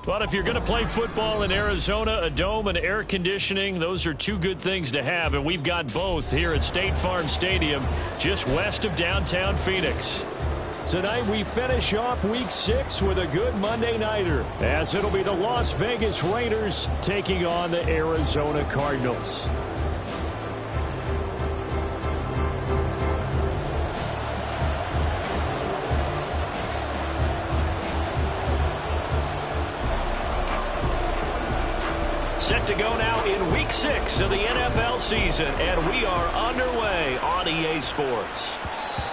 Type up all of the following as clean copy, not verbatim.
But if you're going to play football in Arizona, a dome and air conditioning, those are two good things to have, and we've got both here at State Farm Stadium, just west of downtown Phoenix. Tonight we finish off Week 6 with a good Monday nighter, as it'll be the Las Vegas Raiders taking on the Arizona Cardinals. Set to go now in Week 6 of the NFL season, and we are underway on EA Sports.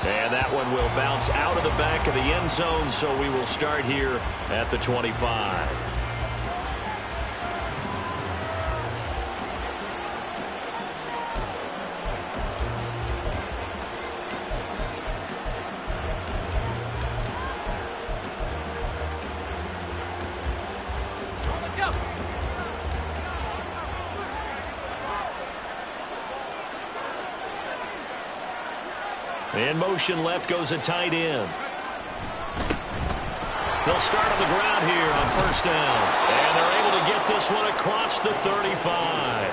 And that one will bounce out of the back of the end zone, so we will start here at the 25. In motion left goes a tight end. They'll start on the ground here on first down. And they're able to get this one across the 35.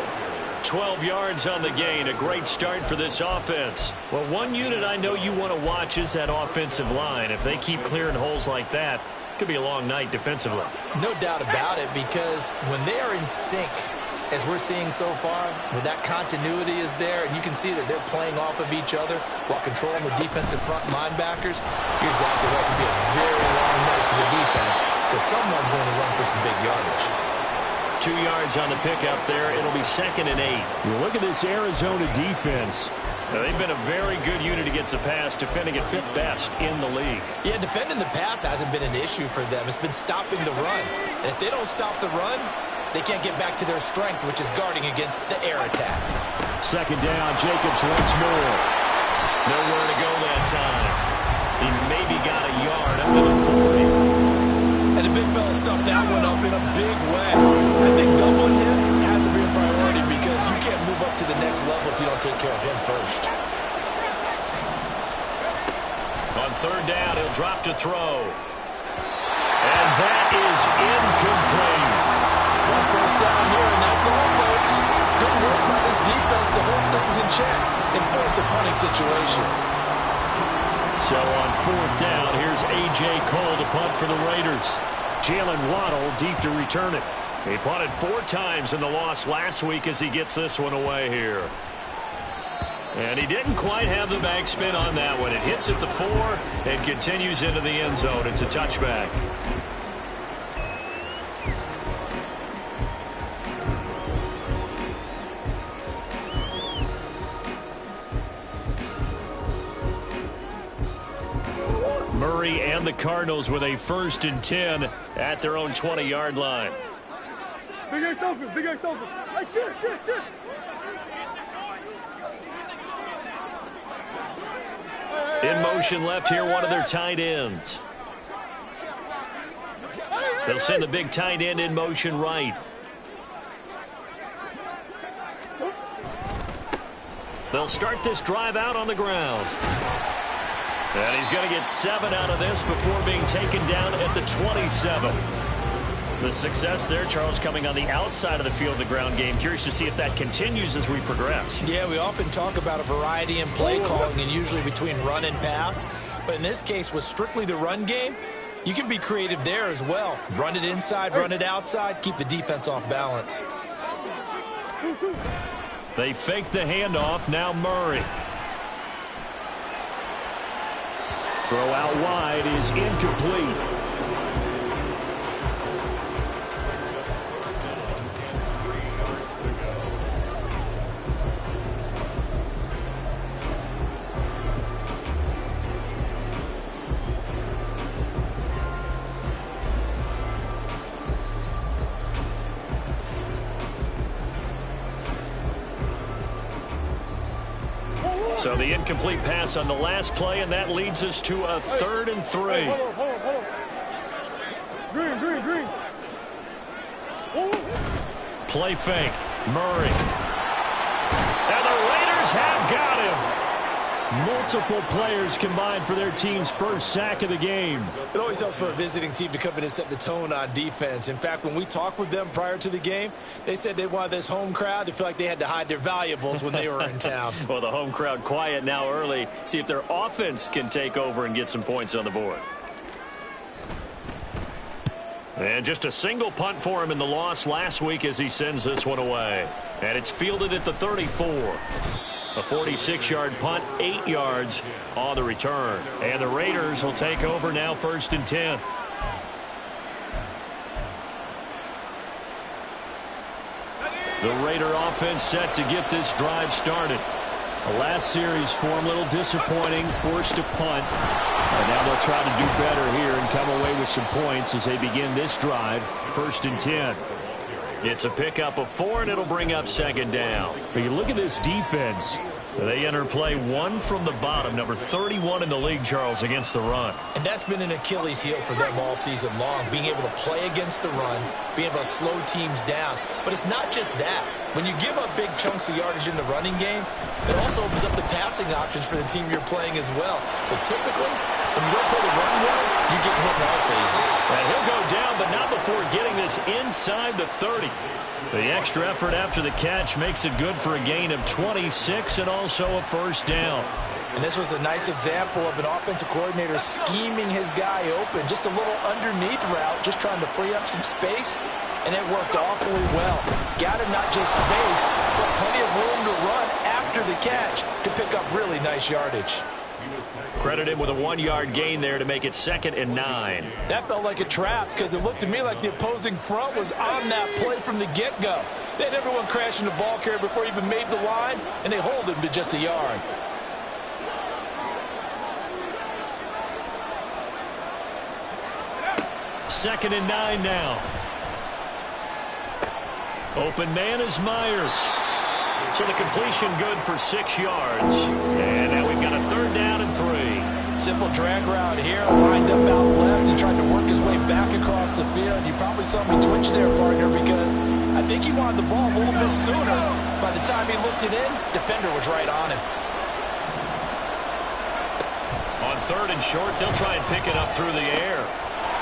12 yards on the gain. A great start for this offense. Well, one unit I know you want to watch is that offensive line. If they keep clearing holes like that, it could be a long night defensively. No doubt about it, because when they are in sync, as we're seeing so far, when that continuity is there, and you can see that they're playing off of each other while controlling the defensive front linebackers, you're exactly right. It can be a very long night for the defense because someone's going to run for some big yardage. 2 yards on the pickup there. It'll be 2nd and 8. You look at this Arizona defense. Now, they've been a very good unit against the pass, defending at 5th best in the league. Yeah, defending the pass hasn't been an issue for them. It's been stopping the run. And if they don't stop the run, they can't get back to their strength, which is guarding against the air attack. 2nd down, Jacobs once more. Nowhere to go that time. He maybe got a yard up to the 40. And the big fella stuffed that one up in a big way. I think doubling him has to be a priority because you can't move up to the next level if you don't take care of him first. On 3rd down, he'll drop to throw. And that is incomplete. One first down here, and that's all, folks. Good work by this defense to hold things in check and force a punting situation. So on 4th down, here's A.J. Cole to punt for the Raiders. Jalen Waddle deep to return it. He punted 4 times in the loss last week as he gets this one away here. And he didn't quite have the backspin on that one. It hits at the 4 and continues into the end zone. It's a touchback. Murray and the Cardinals with a 1st and 10 at their own 20-yard line. Big Ace open, Big Ace open. Hey, shit. In motion left here, one of their tight ends. They'll send the big tight end in motion right. They'll start this drive out on the ground. And he's going to get 7 out of this before being taken down at the 27. The success there, Charles, coming on the outside of the field, the ground game. Curious to see if that continues as we progress. Yeah, we often talk about a variety in play calling and usually between run and pass. But in this case, with strictly the run game, you can be creative there as well. Run it inside, run it outside, keep the defense off balance. They fake the handoff. Now Murray. Throw out wide is incomplete. So the incomplete pass on the last play, and that leads us to a 3rd and 3. Hey, hold on. Green. Play fake. Murray. And the Raiders have got him. Multiple players combined for their team's first sack of the game. It always helps for a visiting team to come in and set the tone on defense. In fact, when we talked with them prior to the game, they said they wanted this home crowd to feel like they had to hide their valuables when they were in town. Well, the home crowd quiet now early. See if their offense can take over and get some points on the board. And just a single punt for him in the loss last week as he sends this one away. And it's fielded at the 34. A 46-yard punt, 8 yards on the return. And the Raiders will take over now, 1st and 10. The Raider offense set to get this drive started. The last series for him, a little disappointing, forced to punt. And now they'll try to do better here and come away with some points as they begin this drive, 1st and 10. It's a pickup of 4, and it'll bring up 2nd down. But you look at this defense. They enter play 1 from the bottom, number 31 in the league, Charles, against the run. And that's been an Achilles heel for them all season long, being able to play against the run, being able to slow teams down. But it's not just that. When you give up big chunks of yardage in the running game, it also opens up the passing options for the team you're playing as well. So typically, when you don't play the run well, you're getting hit in all phases. And he'll go down, but not before getting this inside the 30. The extra effort after the catch makes it good for a gain of 26 and also a 1st down. And this was a nice example of an offensive coordinator scheming his guy open. Just a little underneath route, just trying to free up some space, and it worked awfully well. Got him not just space, but plenty of room to run after the catch to pick up really nice yardage. Credit him with a 1-yard gain there to make it 2nd and 9. That felt like a trap because it looked to me like the opposing front was on that play from the get-go. They had everyone crashing the ball carrier before he even made the line, and they hold him to just a yard. Second and 9 now. Open man is Myers. So the completion good for 6 yards. And now we've got a 3rd down and 3. Simple drag route here, lined up out left and tried to work his way back across the field. You probably saw me twitch there, partner, because I think he wanted the ball a little bit sooner. By the time he looked it in, defender was right on him. On 3rd and short, they'll try and pick it up through the air.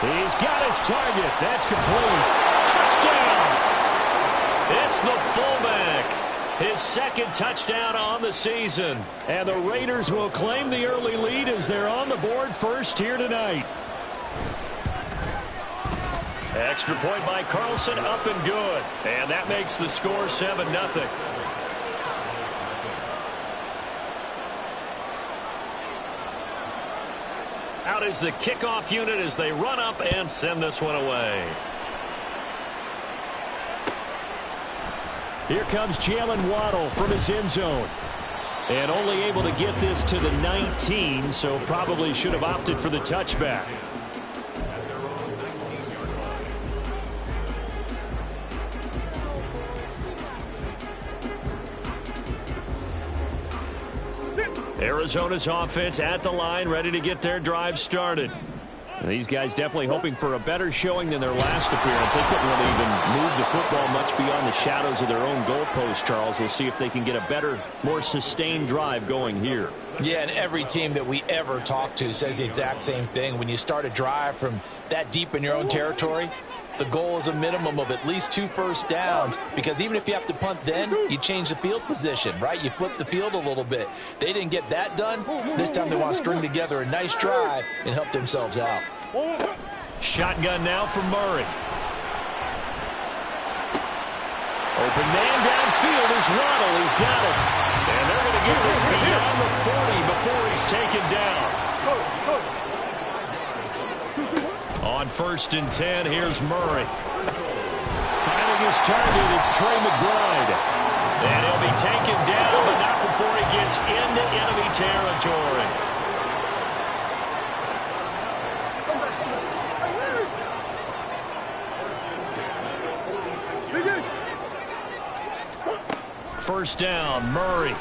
He's got his target. That's complete. Touchdown! It's the fullback. His 2nd touchdown on the season. And the Raiders will claim the early lead as they're on the board first here tonight. Extra point by Carlson, up and good. And that makes the score 7-0. Out is the kickoff unit as they run up and send this one away. Here comes Jalen Waddle from his end zone. And only able to get this to the 19, so probably should have opted for the touchback. Arizona's offense at the line, ready to get their drive started. And these guys definitely hoping for a better showing than their last appearance. They couldn't really even move the football much beyond the shadows of their own goalpost, Charles. We'll see if they can get a better, more sustained drive going here. Yeah, and every team that we ever talk to says the exact same thing. When you start a drive from that deep in your own territory, the goal is a minimum of at least 2 first downs, because even if you have to punt then, you change the field position, right? You flip the field a little bit. They didn't get that done. This time they want to string together a nice drive and help themselves out. Shotgun now for Murray. Open man downfield is Waddle. He's got it. And they're going to get this beyond the 40 before he's taken down. On 1st and 10, here's Murray. Finding his target, it's Trey McBride. And he'll be taken down, but not before he gets into enemy territory. First down, Murray.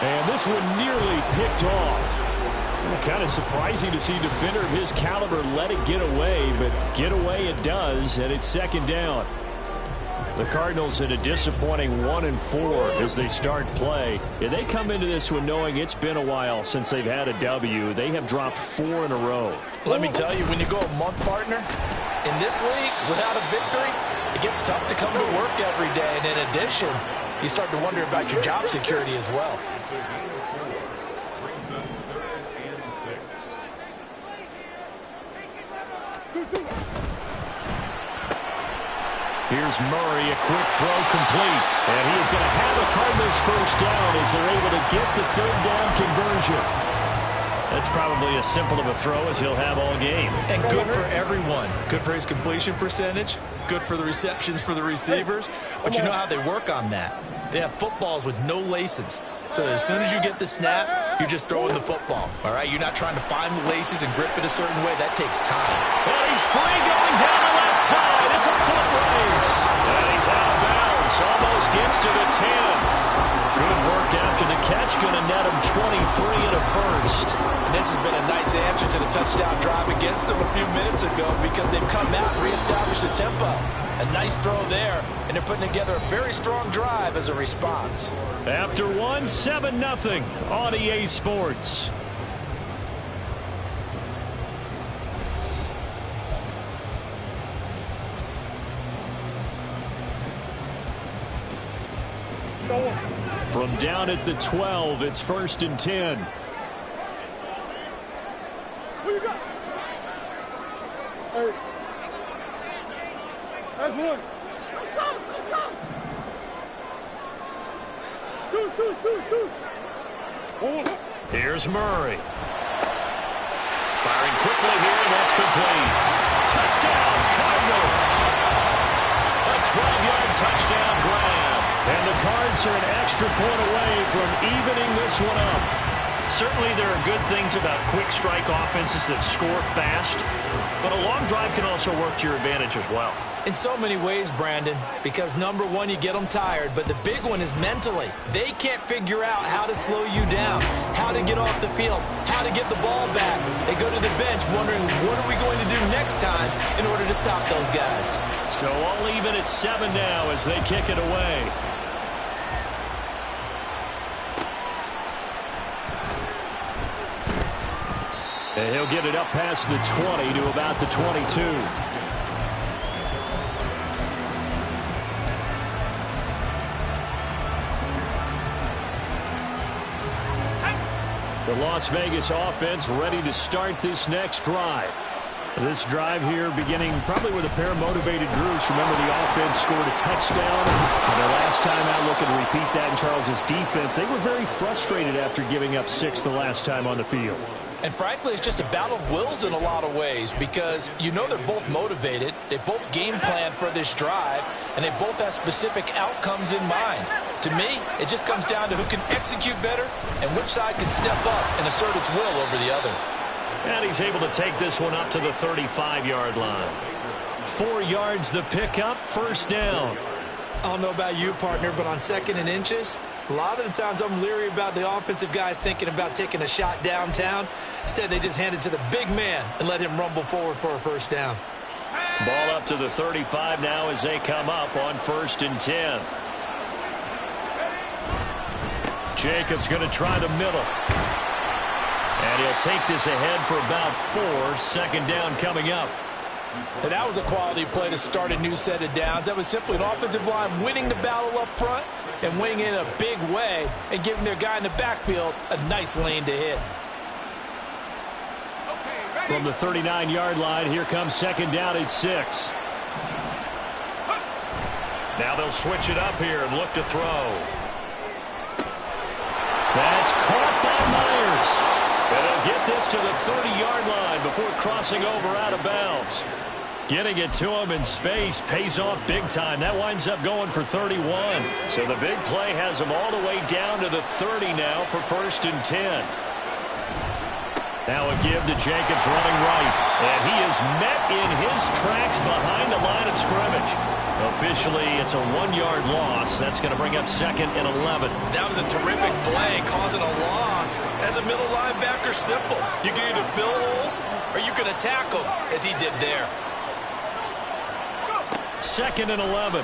And this one nearly picked off. Kind of surprising to see a defender of his caliber let it get away, but get away it does, and it's 2nd down. The Cardinals in a disappointing 1-4 as they start play. Yeah, they come into this one knowing it's been a while since they've had a W. They have dropped 4 in a row. Let me tell you, when you go a month, partner, in this league, without a victory, it gets tough to come to work every day. And in addition, you start to wonder about your job security as well. Here's Murray, a quick throw complete. And he is going to have a Cardinals first down as they're able to get the third down conversion. That's probably as simple of a throw as he'll have all game. And good for everyone. Good for his completion percentage. Good for the receptions for the receivers. But you know how they work on that. They have footballs with no laces. So as soon as you get the snap, you're just throwing the football. All right? You're not trying to find the laces and grip it a certain way. That takes time. And he's free going down the left side. It's a foot race. And he's out of bounds. Almost gets to the 10. Good work after the catch. Going to net him 23 and a first. And this has been a nice answer to the touchdown drive against them a few minutes ago because they've come out and reestablished the tempo. A nice throw there, and they're putting together a very strong drive as a response. After 7-0 on EA Sports. From down at the 12, it's 1st and 10. Who you got? Hey. That's one. Here's Murray. Firing quickly here, and that's complete. Touchdown, Cardinals. A 12-yard touchdown grab. And the Cards are an extra point away from evening this one up. Certainly there are good things about quick strike offenses that score fast, but a long drive can also work to your advantage as well. In so many ways, Brandon, because number one, you get them tired, but the big one is mentally. They can't figure out how to slow you down, how to get off the field, how to get the ball back. They go to the bench wondering, what are we going to do next time in order to stop those guys? So all even at 7 now as they kick it away. And he'll get it up past the 20 to about the 22. The Las Vegas offense ready to start this next drive. This drive here beginning probably with a pair of motivated groups. Remember, the offense scored a touchdown. And their last time out, looking to repeat that in Charles's defense. They were very frustrated after giving up 6 the last time on the field. And frankly, it's just a battle of wills in a lot of ways because you know they're both motivated. They both game plan for this drive, and they both have specific outcomes in mind. To me, it just comes down to who can execute better and which side can step up and assert its will over the other. And he's able to take this one up to the 35-yard line. 4 yards the pickup, first down. I don't know about you, partner, but on 2nd and inches, a lot of the times I'm leery about the offensive guys thinking about taking a shot downtown. Instead, they just hand it to the big man and let him rumble forward for a first down. Ball up to the 35 now as they come up on 1st and 10. Jacobs going to try the middle. And he'll take this ahead for about 4. 2nd down coming up. And that was a quality play to start a new set of downs. That was simply an offensive line winning the battle up front and winning in a big way and giving their guy in the backfield a nice lane to hit. From the 39-yard line, here comes 2nd down at 6. Now they'll switch it up here and look to throw. That's caught by Myers. And he'll get this to the 30-yard line before crossing over out of bounds. Getting it to him in space pays off big time. That winds up going for 31. So the big play has him all the way down to the 30 now for 1st and 10. Now a give to Jacobs running right. And he is met in his tracks behind the line of scrimmage. Officially, it's a 1-yard loss. That's going to bring up 2nd and 11. That was a terrific play, causing a loss. As a middle linebacker, simple. You can either fill holes or you can attack them, as he did there. 2nd and 11.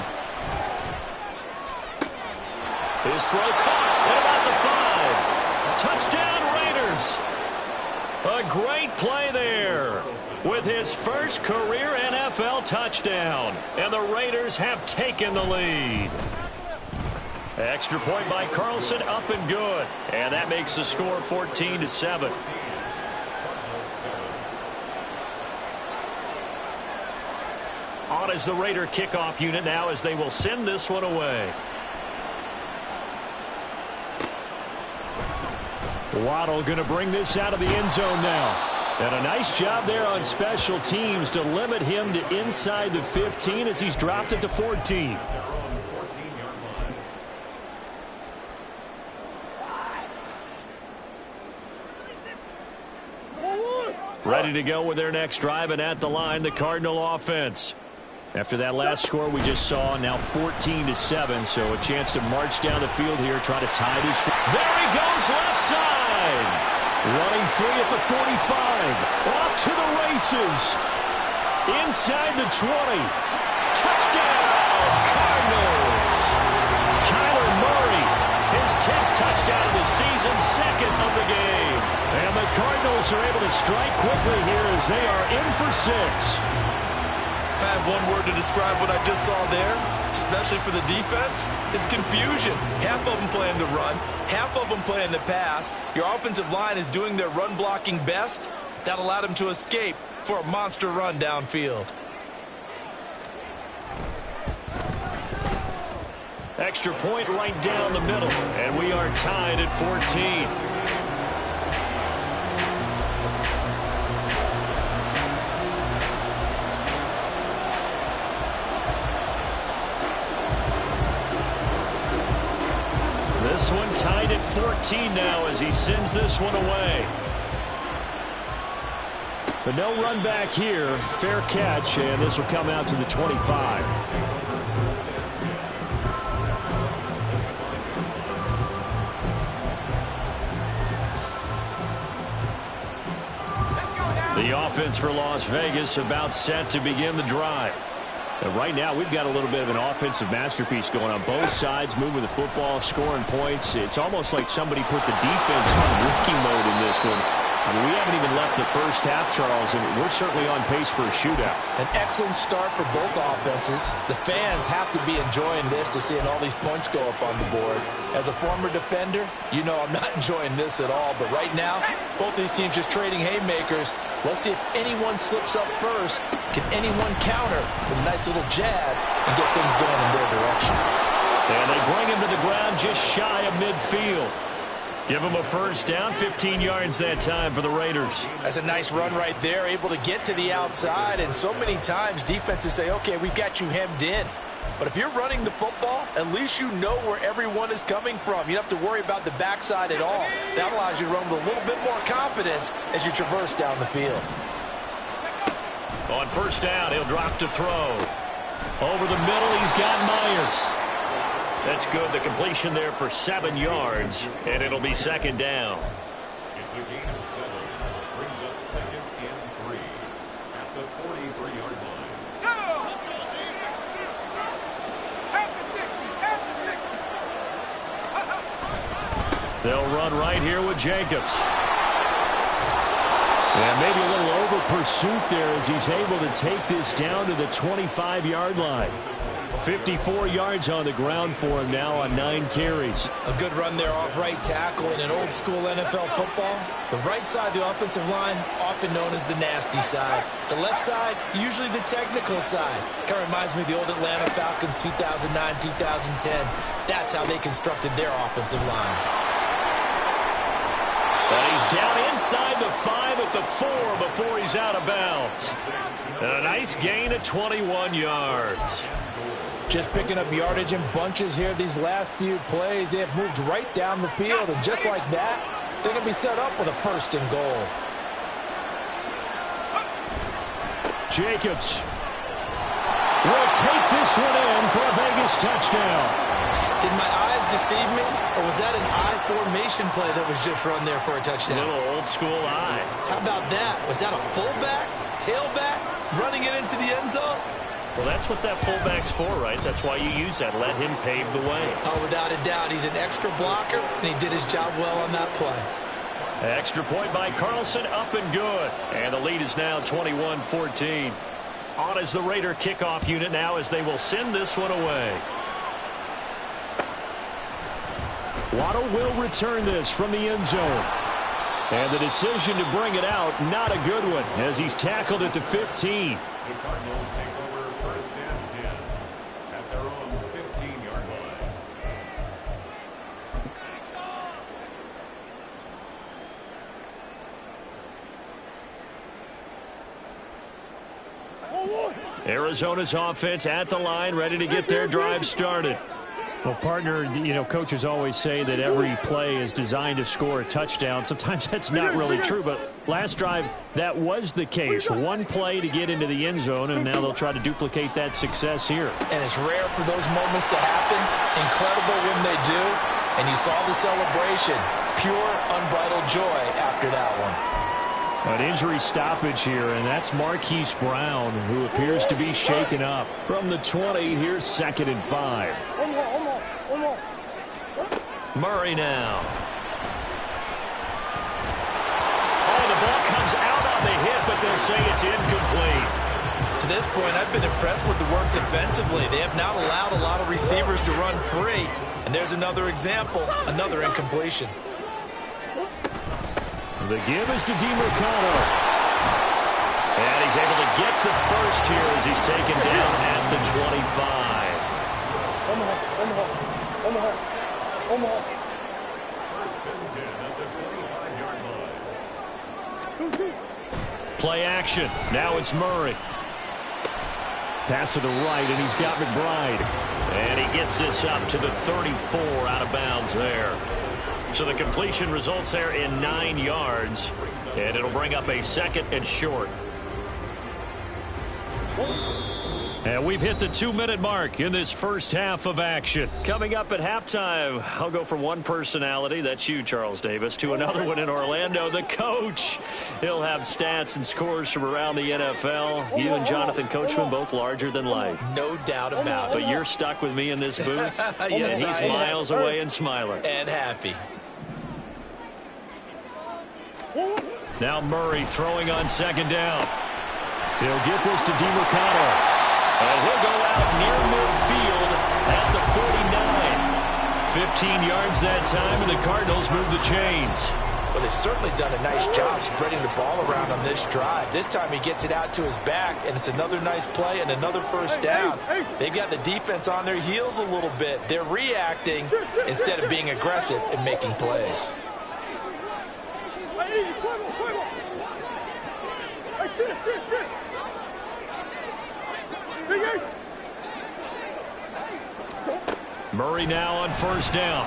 His throw caught at about the 5. Touchdown, Raiders. A great play there with his first career NFL touchdown. And the Raiders have taken the lead. Extra point by Carlson, up and good. And that makes the score 14-7. On is the Raider kickoff unit now as they will send this one away. Waddle going to bring this out of the end zone now. And a nice job there on special teams to limit him to inside the 15 as he's dropped at the 14. Ready to go with their next drive, and at the line, the Cardinal offense. After that last score we just saw, now 14-7, so a chance to march down the field here, try to tie this. There he goes, left side. Running free at the 45. Off to the races. Inside the 20. Touchdown, Cardinals. Kyler Murray, his 10th touchdown of the season, second of the game. And the Cardinals are able to strike quickly here as they are in for 6. If I have one word to describe what I just saw there, especially for the defense, it's confusion. Half of them playing the run, half of them playing the pass. Your offensive line is doing their run blocking best. That allowed them to escape for a monster run downfield. Extra point right down the middle, and we are tied at 14. This one tied at 14 now as he sends this one away. But no run back here. Fair catch, and this will come out to the 25. The offense for Las Vegas about set to begin the drive. And right now, we've got a little bit of an offensive masterpiece going on both sides, moving the football, scoring points. It's almost like somebody put the defense on rookie mode in this one. I mean, we haven't even left the first half, Charles, and we're certainly on pace for a shootout. An excellent start for both offenses. The fans have to be enjoying this to seeing all these points go up on the board. As a former defender, you know I'm not enjoying this at all. But right now, both these teams just trading haymakers. Let's see if anyone slips up first. Can anyone counter with a nice little jab and get things going in their direction? And they bring him to the ground just shy of midfield. Give him a first down, 15 yards that time for the Raiders. That's a nice run right there, able to get to the outside. And so many times defenses say, okay, we've got you hemmed in. But if you're running the football, at least you know where everyone is coming from. You don't have to worry about the backside at all. That allows you to run with a little bit more confidence as you traverse down the field. On first down, he'll drop to throw. Over the middle, he's got Myers. That's good. The completion there for 7 yards, and it'll be second down. It's a gain of 7. Brings up second and 3 at the 43-yard line. They'll run right here with Jacobs. And maybe a little over pursuit there as he's able to take this down to the 25-yard line. 54 yards on the ground for him now on 9 carries. A good run there off right tackle in an old school NFL football. The right side of the offensive line, often known as the nasty side. The left side, usually the technical side. Kind of reminds me of the old Atlanta Falcons 2009, 2010. That's how they constructed their offensive line. And he's down inside the 5 at the 4 before he's out of bounds. And a nice gain of 21 yards. Just picking up yardage in bunches here these last few plays. They have moved right down the field, and just like that, they're going to be set up with a first and goal. Jacobs will take this one in for a Vegas touchdown. Did my eyes deceive me, or was that an I formation play that was just run there for a touchdown? Little old school eye. How about that? Was that a fullback, tailback, running it into the end zone? Well, that's what that fullback's for, right? That's why you use that. Let him pave the way. Oh, without a doubt, he's an extra blocker, and he did his job well on that play. Extra point by Carlson, up and good. And the lead is now 21-14. On is the Raider kickoff unit now as they will send this one away. Waddle will return this from the end zone. And the decision to bring it out, not a good one, as he's tackled at the 15. The Cardinals take over first and 10 at their own 15-yard line. Arizona's offense at the line, ready to get their drive started. Well, partner, you know, coaches always say that every play is designed to score a touchdown. Sometimes that's not really true, but last drive, that was the case. One play to get into the end zone, and now they'll try to duplicate that success here. And it's rare for those moments to happen. Incredible when they do. And you saw the celebration. Pure, unbridled joy after that one. An injury stoppage here, and that's Marquise Brown, who appears to be shaken up. From the 20, here's 2nd and 5. Murray now. Oh, the ball comes out on the hit, but they'll say it's incomplete. To this point, I've been impressed with the work defensively. They have not allowed a lot of receivers to run free. And there's another example, another incompletion. The give is to DeMarcano. And he's able to get the first here as he's taken down at the 25. First and 10 at the 25-yard line. Play action. Now it's Murray. Pass to the right, and he's got McBride. And he gets this up to the 34 out of bounds there. So the completion results there in 9 yards. And it'll bring up a 2nd and short. And we've hit the 2-minute mark in this first half of action. Coming up at halftime, I'll go from one personality, that's you, Charles Davis, to another one in Orlando, the coach. He'll have stats and scores from around the NFL. You and Jonathan Coachman, both larger than life. No doubt about it. But you're stuck with me in this booth, Yes, and he's miles away and smiling. And happy. Now Murray throwing on 2nd down. He'll get this to DeMarcano. And he'll go out near midfield at the 49. 15 yards that time, and the Cardinals move the chains. Well, they've certainly done a nice job spreading the ball around on this drive. This time he gets it out to his back, and it's another nice play and another first down. They've got the defense on their heels a little bit. They're reacting instead of being aggressive and making plays. Murray now on 1st down.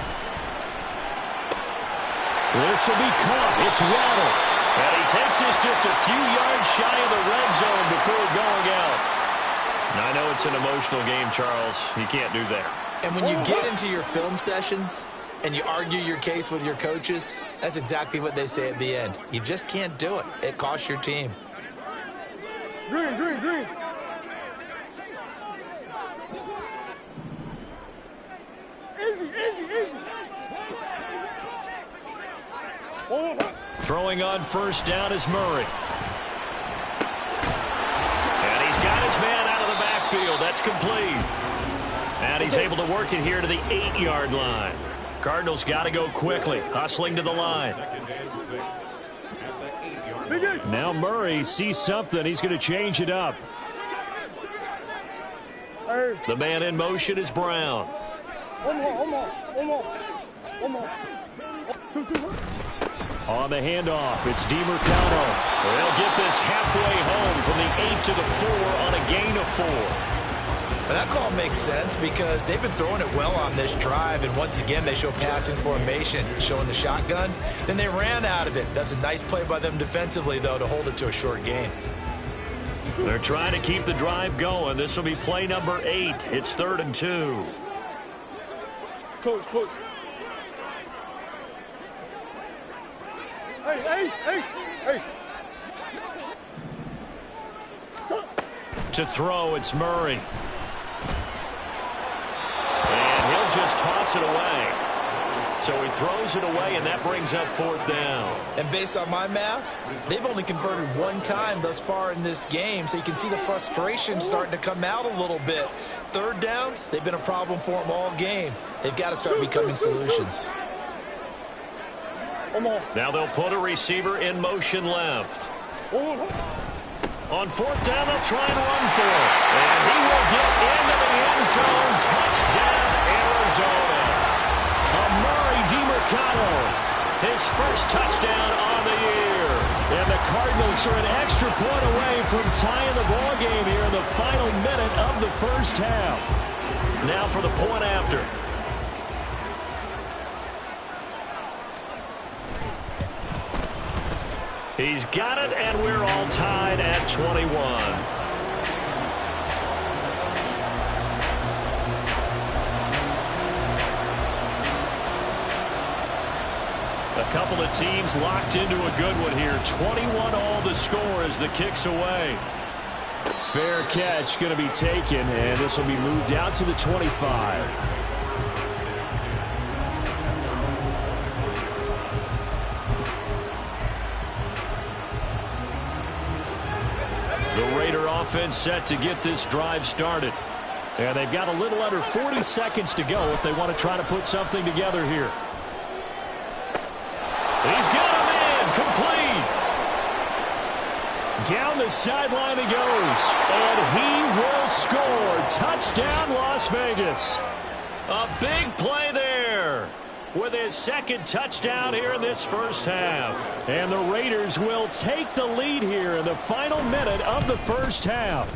This will be caught. It's Waddle. And he takes this just a few yards shy of the red zone before going out. Now, I know it's an emotional game, Charles. You can't do that. And when you get into your film sessions and you argue your case with your coaches, that's exactly what they say at the end. You just can't do it. It costs your team. Green, green, green. Easy, easy, easy. Throwing on 1st down is Murray. And he's got his man out of the backfield. That's complete. And he's able to work it here to the 8-yard line. Cardinals got to go quickly, hustling to the line. 2nd and 6 at the 8-yard line. Now Murray sees something. He's going to change it up. The man in motion is Brown. On the handoff, it's DeMarcano. They'll get this halfway home from the 8 to the 4 on a gain of 4. But that call makes sense because they've been throwing it well on this drive, and once again they show passing formation, showing the shotgun. Then they ran out of it. That's a nice play by them defensively, though, to hold it to a short gain. They're trying to keep the drive going. This will be play number 8. It's 3rd and 2. Coach. Hey, Ace. To throw, it's Murray. And he'll just toss it away. So he throws it away, and that brings up 4th down. And based on my math, they've only converted one time thus far in this game, so you can see the frustration starting to come out a little bit. 3rd downs, they've been a problem for them all game. They've got to start becoming solutions. Now they'll put a receiver in motion left. On 4th down, they'll try and run for it. And he will get into the end zone. Touchdown, Arizona. Murray DiMercado, his first touchdown on the year. And the Cardinals are an extra point away from tying the ball game here in the final minute of the first half. Now for the point after. He's got it, and we're all tied at 21. A couple of teams locked into a good one here. 21 all the score as the kick's away. Fair catch going to be taken, and this will be moved out to the 25. The Raider offense set to get this drive started. And they've got a little under 40 seconds to go if they want to try to put something together here. He's got him in, complete. Down the sideline he goes, and he will score. Touchdown, Las Vegas. A big play there with his second touchdown here in this first half. And the Raiders will take the lead here in the final minute of the first half.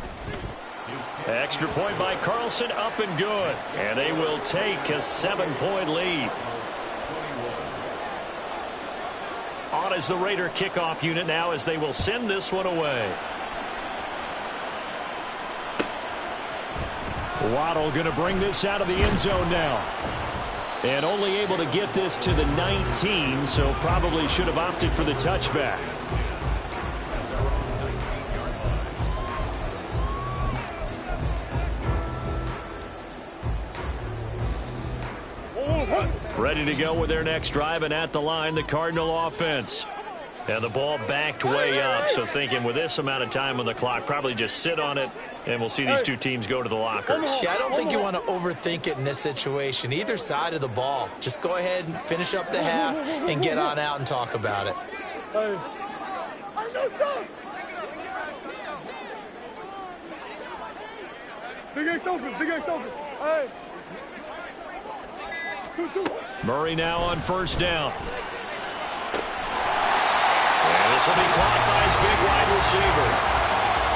Extra point by Carlson, up and good. And they will take a 7-point lead. On is the Raider kickoff unit now as they will send this one away. Waddle going to bring this out of the end zone now. And only able to get this to the 19, so probably should have opted for the touchback. Ready to go with their next drive, and at the line, the Cardinal offense. And the ball backed way up, so thinking with this amount of time on the clock, probably just sit on it, and we'll see these two teams go to the lockers. Yeah, I don't think you want to overthink it in this situation. Either side of the ball. Just go ahead and finish up the half and get on out and talk about it. Big Ace open, Big Ace open. Hey. Murray now on first down. And this will be caught by his big wide receiver.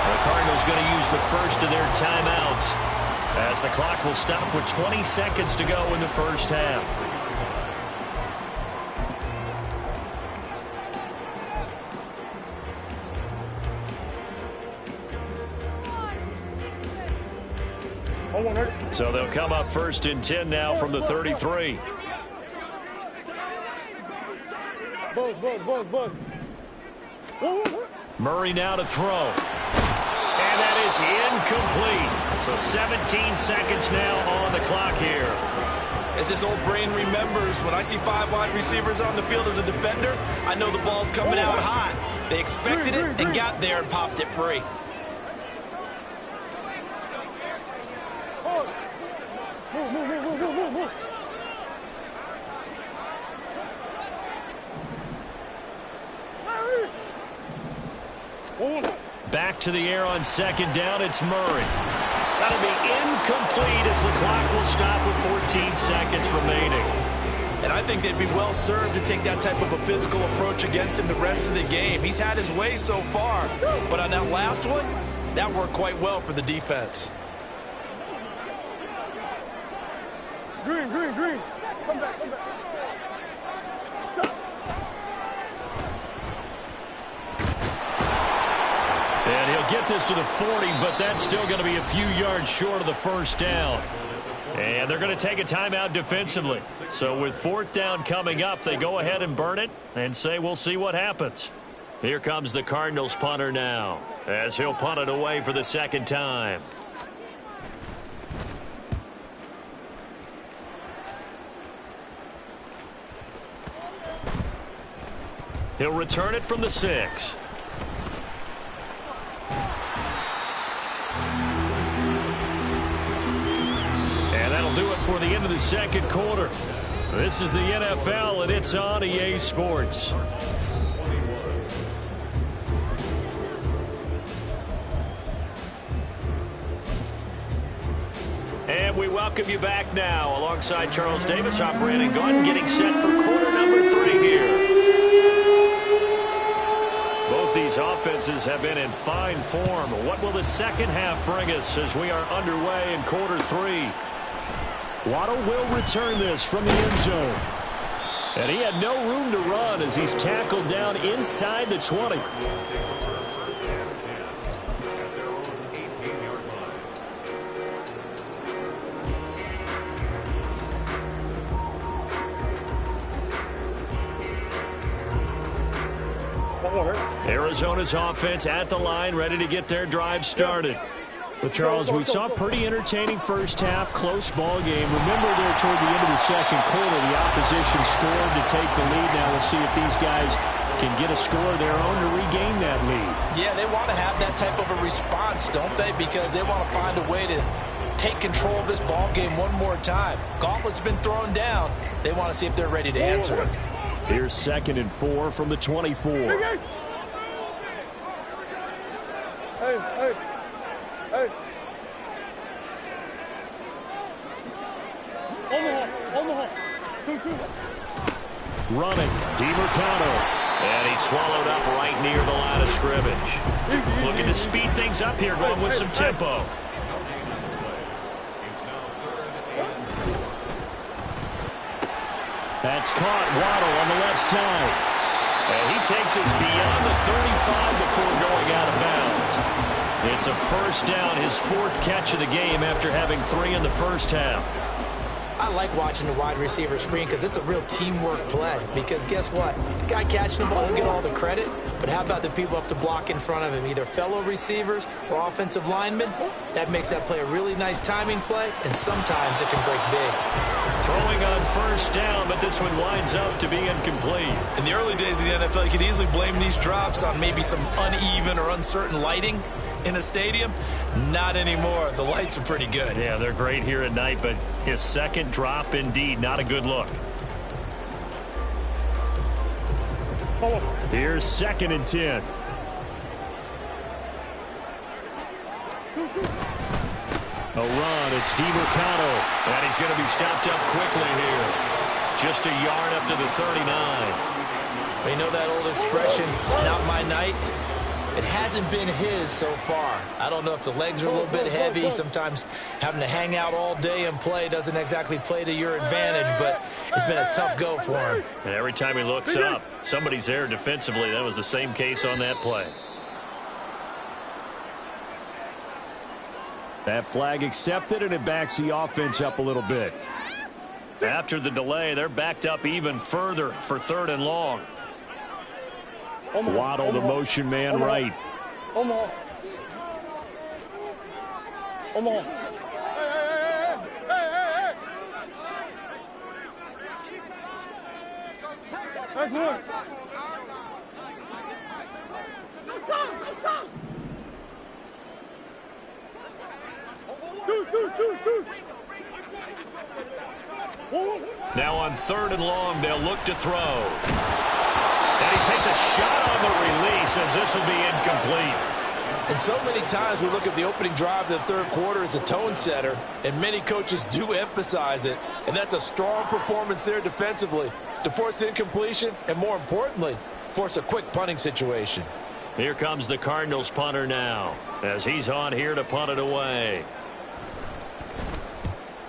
The Cardinals going to use the first of their timeouts as the clock will stop with 20 seconds to go in the first half. So they'll come up 1st and 10 now from the 33. Murray now to throw. And that is incomplete. So 17 seconds now on the clock here. As this old brain remembers, when I see 5 wide receivers on the field as a defender, I know the ball's coming out hot. They expected it and got there and popped it free. Back to the air on 2nd down, it's Murray. That'll be incomplete as the clock will stop with 14 seconds remaining. And I think they'd be well served to take that type of a physical approach against him the rest of the game. He's had his way so far, but on that last one, that worked quite well for the defense. Green. Come back. And he'll get this to the 40, but that's still going to be a few yards short of the first down. And they're going to take a timeout defensively. So with 4th down coming up, they go ahead and burn it and say we'll see what happens. Here comes the Cardinals punter now, as he'll punt it away for the second time. He'll return it from the 6. And that'll do it for the end of the second quarter. This is the NFL, and it's on EA Sports. And we welcome you back now. Alongside Charles Davis, I'm Brandon Gaudin, getting set for quarter number 3 here. Both these offenses have been in fine form. What will the second half bring us as we are underway in quarter 3? Waddle will return this from the end zone. And he had no room to run as he's tackled down inside the 20. Arizona's offense at the line, ready to get their drive started. Well, Charles, we saw a pretty entertaining first half, close ball game. Remember there toward the end of the second quarter, the opposition scored to take the lead. Now we'll see if these guys can get a score of their own to regain that lead. Yeah, they want to have that type of a response, don't they? Because they want to find a way to take control of this ball game one more time. Gauntlet's been thrown down. They want to see if they're ready to answer it. Here's 2nd and 4 from the 24. Hey. Omaha. 2-2. Running, DeMarcano. And he's swallowed up right near the line of scrimmage. Looking to speed things up here, going with some tempo. That's caught. Waddle on the left side. And he takes us beyond the 35 before going out of bounds. It's a first down, his 4th catch of the game after having 3 in the first half. I like watching the wide receiver screen because it's a real teamwork play. Because guess what? The guy catching the ball will get all the credit, but how about the people up to block in front of him, either fellow receivers or offensive linemen? That makes that play a really nice timing play, and sometimes it can break big. Throwing on first down, but this one winds up to be incomplete. In the early days of the NFL, you could easily blame these drops on maybe some uneven or uncertain lighting in a stadium. Not anymore. The lights are pretty good. Yeah, they're great here at night, but his second drop, indeed, not a good look. Here's 2nd and 10. A run, it's DeMarcano. And he's going to be stopped up quickly here. Just a yard up to the 39. You know that old expression, it's not my night? It hasn't been his so far. I don't know if the legs are a little bit heavy. Sometimes having to hang out all day and play doesn't exactly play to your advantage, but it's been a tough go for him. And every time he looks up, somebody's there defensively. That was the same case on that play. That flag accepted, and it backs the offense up a little bit. After the delay, they're backed up even further for 3rd and long. Waddle, the motion man, right. Omaha. Hey. That's one. Let's go. Deuce. Now on 3rd and long, they'll look to throw. And he takes a shot on the release as this will be incomplete. And so many times we look at the opening drive of the 3rd quarter as a tone setter, and many coaches do emphasize it. And that's a strong performance there defensively to force incompletion and, more importantly, force a quick punting situation. Here comes the Cardinals punter now as he's on here to punt it away.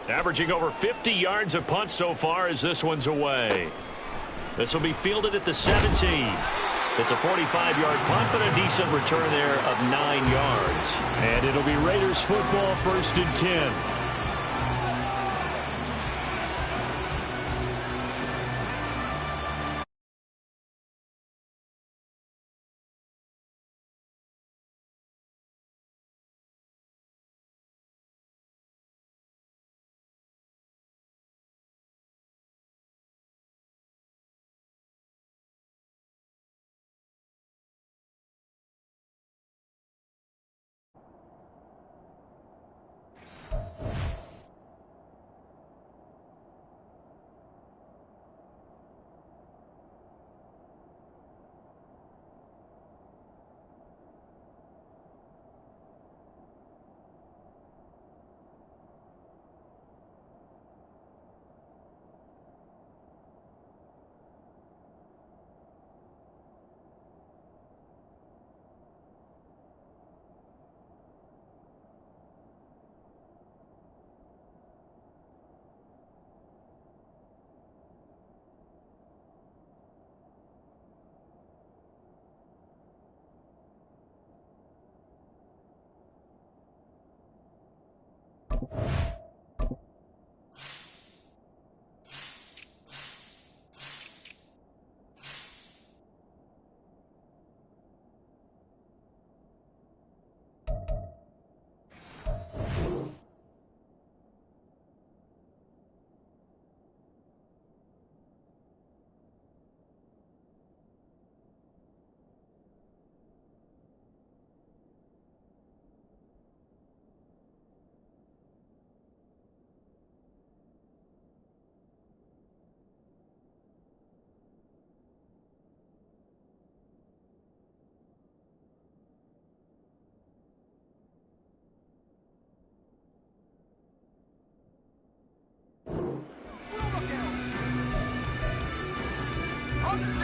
Averaging over 50 yards a punt so far as this one's away. This will be fielded at the 17. It's a 45-yard punt, but a decent return there of 9 yards. And it'll be Raiders football, 1st and 10.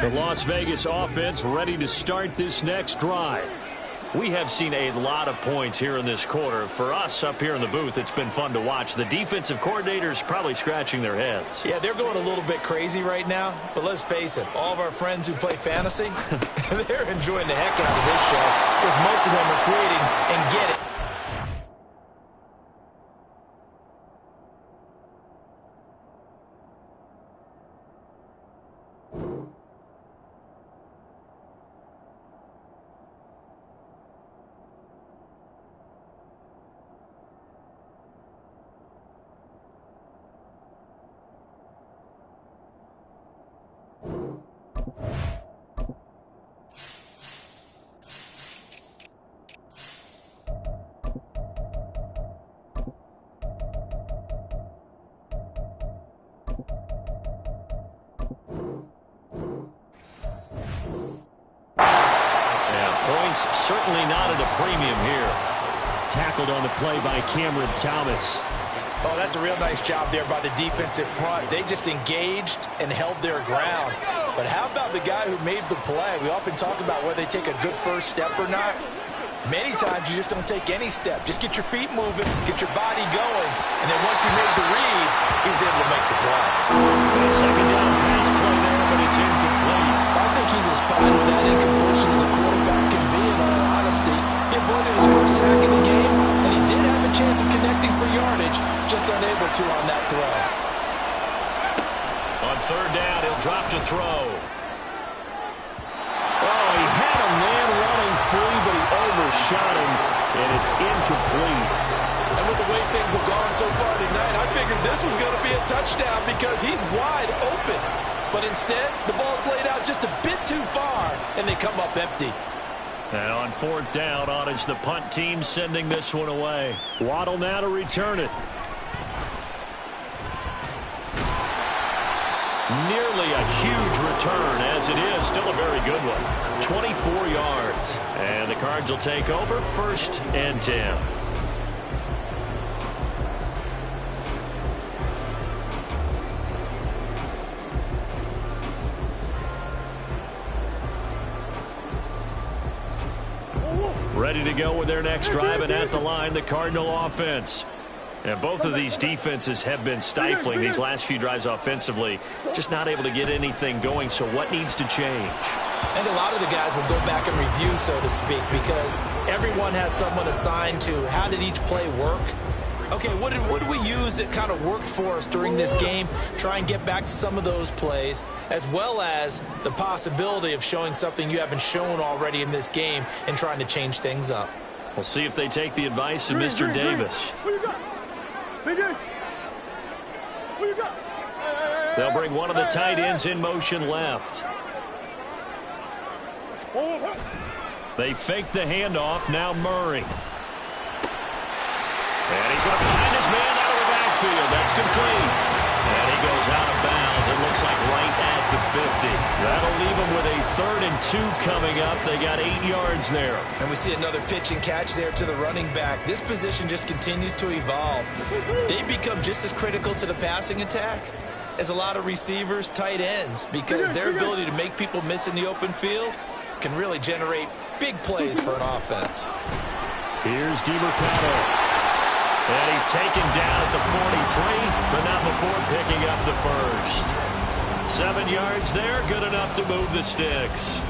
The Las Vegas offense ready to start this next drive. We have seen a lot of points here in this quarter. For us up here in the booth, it's been fun to watch. The defensive coordinators probably scratching their heads. Yeah, they're going a little bit crazy right now. But let's face it, all of our friends who play fantasy, they're enjoying the heck out of this show because most of them are creating and get it. Certainly not at a premium here. Tackled on the play by Cameron Thomas. Oh, that's a real nice job there by the defensive front. They just engaged and held their ground. But how about the guy who made the play? We often talk about whether they take a good first step or not. Many times you just don't take any step. Just get your feet moving, get your body going, and then once he made the read, he was able to make the play. A second down pass play there, but it's incomplete. I think he's as fine with that incompletion as a quarterback can be, in all honesty. He avoided his first sack in the game, and he did have a chance of connecting for yardage, just unable to on that throw. On third down, he'll drop to throw. Oh, he had a man running free, but he overshot him, and it's incomplete. And with the way things have gone so far tonight, I figured this was going to be a touchdown because he's wide open. But instead, the ball's laid out just a bit too far, and they come up empty. And on fourth down, on is the punt team sending this one away. Waddle now to return it. Nearly a huge return, as it is. Still a very good one. 24 yards. And the Cards will take over, 1st and 10. Ready to go with their next drive, and at the line, the Cardinal offense. And both of these defenses have been stifling these last few drives offensively. Just not able to get anything going, so what needs to change? And a lot of the guys will go back and review, so to speak, because everyone has someone assigned to how did each play work. Okay, what did we use that kind of worked for us during this game? Try and get back to some of those plays, as well as the possibility of showing something you haven't shown already in this game and trying to change things up. We'll see if they take the advice of Mr. Davis. They'll bring one of the tight ends in motion left. They fake the handoff. Now Murray. And he's going to find his man out of the backfield. That's complete. And he goes out of bounds. It looks like right at the 50. That'll leave him with a 3rd and 2 coming up. They got 8 yards there. And we see another pitch and catch there to the running back. This position just continues to evolve. They become just as critical to the passing attack as a lot of receivers, tight ends, because their ability to make people miss in the open field can really generate big plays for an offense. Here's DeMarcado. And he's taken down at the 43, but not before picking up the 1st. 7 yards there, good enough to move the sticks.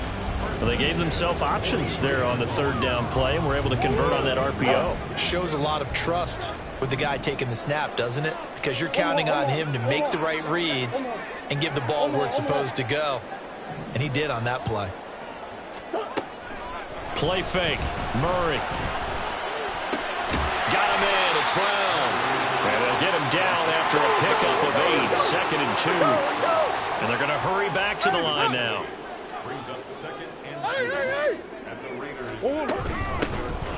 Well, they gave themselves options there on the 3rd down play, and were able to convert on that RPO. Shows a lot of trust with the guy taking the snap, doesn't it? Because you're counting on him to make the right reads and give the ball where it's supposed to go. And he did on that play. Play fake. Murray. Got him in. It's Brown. And they'll get him down after a pickup of 8. 2nd and 2. And they're going to hurry back to the line now. Brings up 2nd and 2. And the Raiders.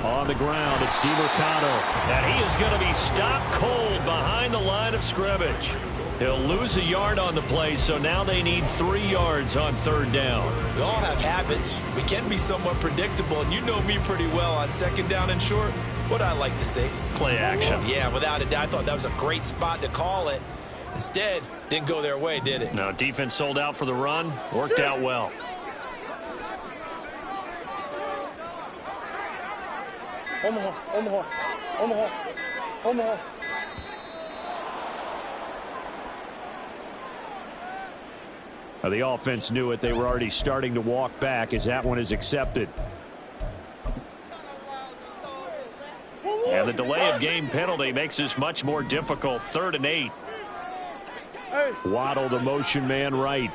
On the ground, it's DeMercado. And he is going to be stopped cold behind the line of scrimmage. He'll lose a yard on the play, so now they need 3 yards on 3rd down. We all have habits. We can be somewhat predictable, and you know me pretty well on 2nd down and short. What I like to see. Play action. Yeah, without a doubt. I thought that was a great spot to call it. Instead, didn't go their way, did it? No, defense sold out for the run. Worked out well. Omaha, Omaha, Omaha, Omaha. The offense knew it. They were already starting to walk back as that one is accepted. And the delay of game penalty makes this much more difficult. 3rd and 8. Hey. Waddle, the motion man, right.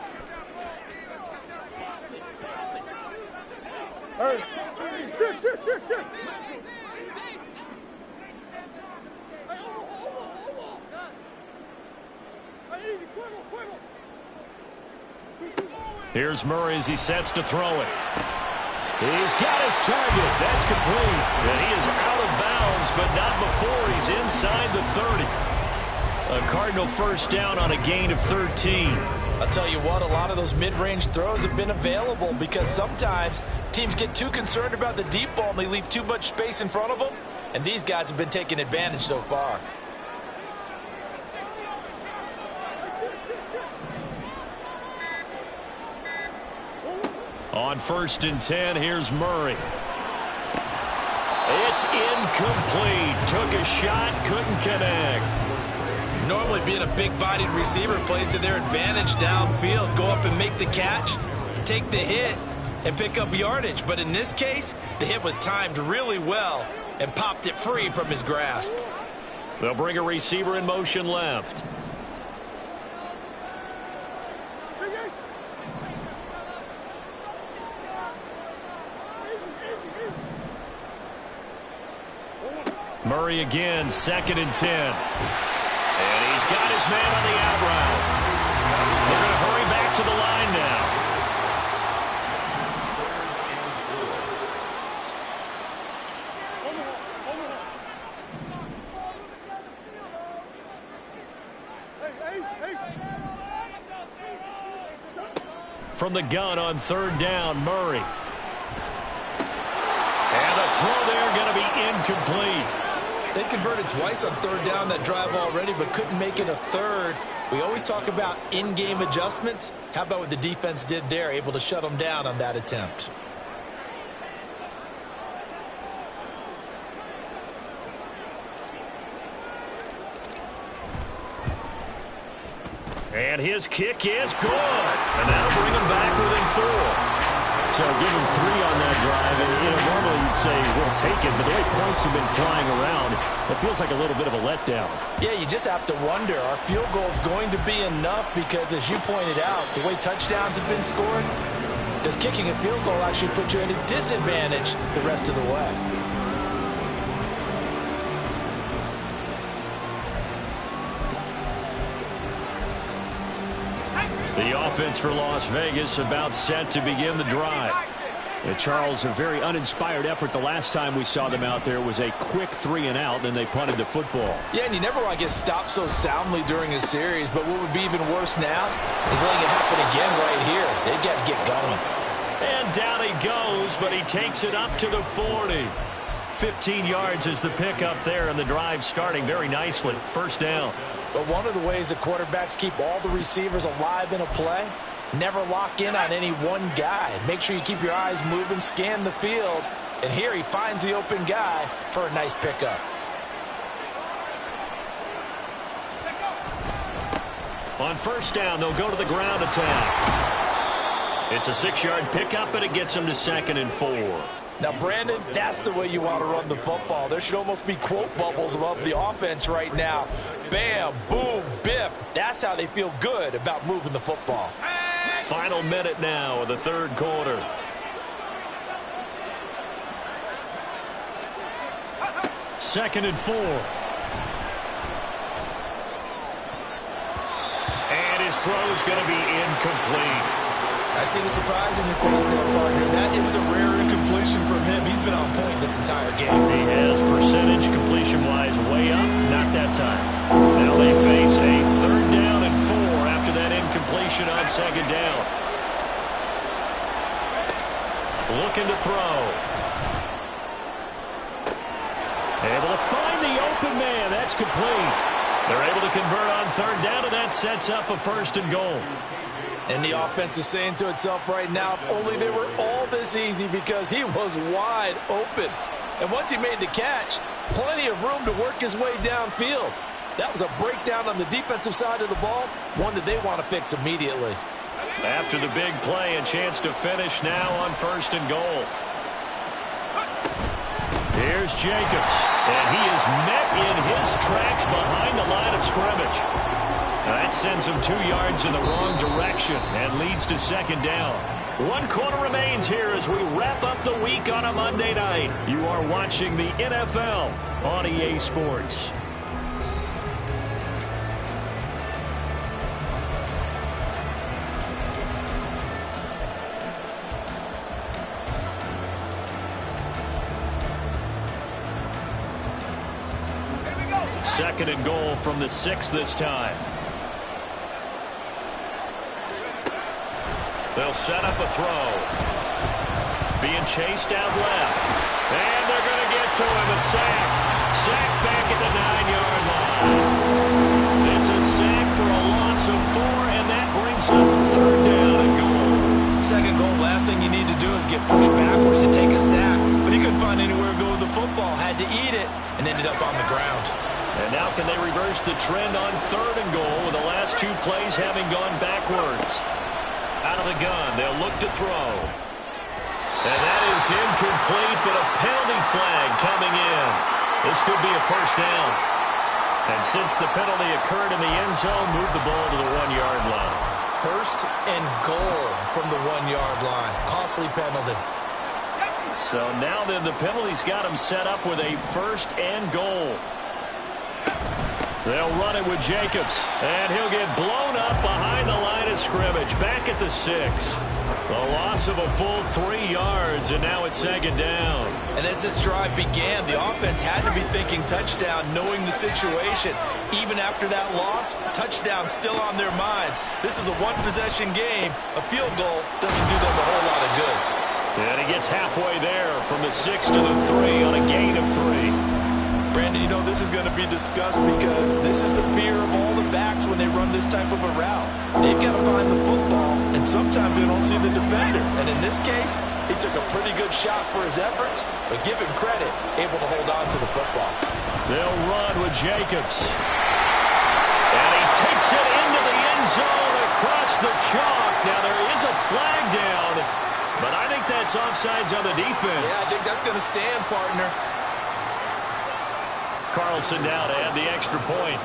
Hey. Shit. Here's Murray as he sets to throw it. He's got his target. That's complete. And he is out of bounds, but not before he's inside the 30. A Cardinal 1st down on a gain of 13. I'll tell you what, a lot of those mid-range throws have been available because sometimes teams get too concerned about the deep ball and they leave too much space in front of them. And these guys have been taking advantage so far. On 1st and 10, here's Murray. It's incomplete. Took a shot, couldn't connect. Normally being a big-bodied receiver plays to their advantage downfield. Go up and make the catch, take the hit, and pick up yardage. But in this case, the hit was timed really well and popped it free from his grasp. They'll bring a receiver in motion left. Murray again, 2nd and 10. And he's got his man on the out route. They're going to hurry back to the line now. From the gun on 3rd down, Murray. And the throw there going to be incomplete. They converted twice on 3rd down that drive already, but couldn't make it a 3rd. We always talk about in-game adjustments. How about what the defense did there, able to shut them down on that attempt? And his kick is good. And that'll bring him back within 4. So give him 3 on that drive. And, normally you'd say, we'll take it. But the way points have been flying around, it feels like a little bit of a letdown. Yeah, you just have to wonder, are field goals going to be enough? Because as you pointed out, the way touchdowns have been scored, does kicking a field goal actually put you at a disadvantage the rest of the way? The offense for Las Vegas about set to begin the drive. And Charles, a very uninspired effort the last time we saw them out there was a quick 3 and out, then they punted the football. Yeah, and you never want to get stopped so soundly during a series, but what would be even worse now is letting it happen again right here. They've got to get going. And down he goes, but he takes it up to the 40. 15 yards is the pickup there, and the drive starting very nicely. 1st down. But one of the ways the quarterbacks keep all the receivers alive in a play, never lock in on any one guy. Make sure you keep your eyes moving, scan the field. And here he finds the open guy for a nice pickup. On 1st down, they'll go to the ground attack. It's a 6-yard pickup, and it gets them to 2nd and 4. Now, Brandon, that's the way you want to run the football. There should almost be quote bubbles above the offense right now. Bam, boom, biff. That's how they feel good about moving the football. Final minute now of the third quarter. Second and 4. And his throw is going to be incomplete. I see the surprise in your face there, partner. That is a rare incompletion from him. He's been on point this entire game. He has percentage completion-wise way up. Not that time. Now they face a third down and 4 after that incompletion on second down. Looking to throw. Able to find the open man. That's complete. They're able to convert on third down, and that sets up a first and goal. And the offense is saying to itself right now, if only they were all this easy, because he was wide open. And once he made the catch, plenty of room to work his way downfield. That was a breakdown on the defensive side of the ball, one that they want to fix immediately. After the big play, a chance to finish now on first and goal. Here's Jacobs, and he is met in his tracks behind the line of scrimmage. That sends him 2 yards in the wrong direction and leads to second down. 1 quarter remains here as we wrap up the week on a Monday night. You are watching the NFL on EA Sports. Second and goal from the 6 this time. They'll set up a throw. Being chased out left. And they're going to get to him. A sack. Sack back at the 9-yard line. It's a sack for a loss of 4, and that brings up third down and goal. Second goal, last thing you need to do is get pushed backwards to take a sack. But he couldn't find anywhere to go with the football. Had to eat it and ended up on the ground. And now can they reverse the trend on third and goal with the last 2 plays having gone backwards? Out of the gun, they'll look to throw. And that is incomplete, but a penalty flag coming in. This could be a first down. And since the penalty occurred in the end zone, move the ball to the 1-yard line. First and goal from the 1-yard line. Costly penalty. So now then the penalty's got him set up with a first and goal. They'll run it with Jacobs, and he'll get blown up behind the line of scrimmage, back at the 6. The loss of a full 3 yards, and now it's second down. And as this drive began, the offense had to be thinking touchdown, knowing the situation. Even after that loss, touchdown still on their minds. This is a one-possession game. A field goal doesn't do them a whole lot of good. And he gets halfway there from the 6 to the 3 on a gain of 3. Brandon, you know this is going to be discussed because this is the fear of all the backs when they run this type of a route. They've got to find the football, and sometimes they don't see the defender. And in this case, he took a pretty good shot for his efforts, but give him credit, able to hold on to the football. They'll run with Jacobs. And he takes it into the end zone across the chalk. Now there is a flag down, but I think that's offsides on the defense. Yeah, I think that's going to stand, partner. Carlson down to add the extra point.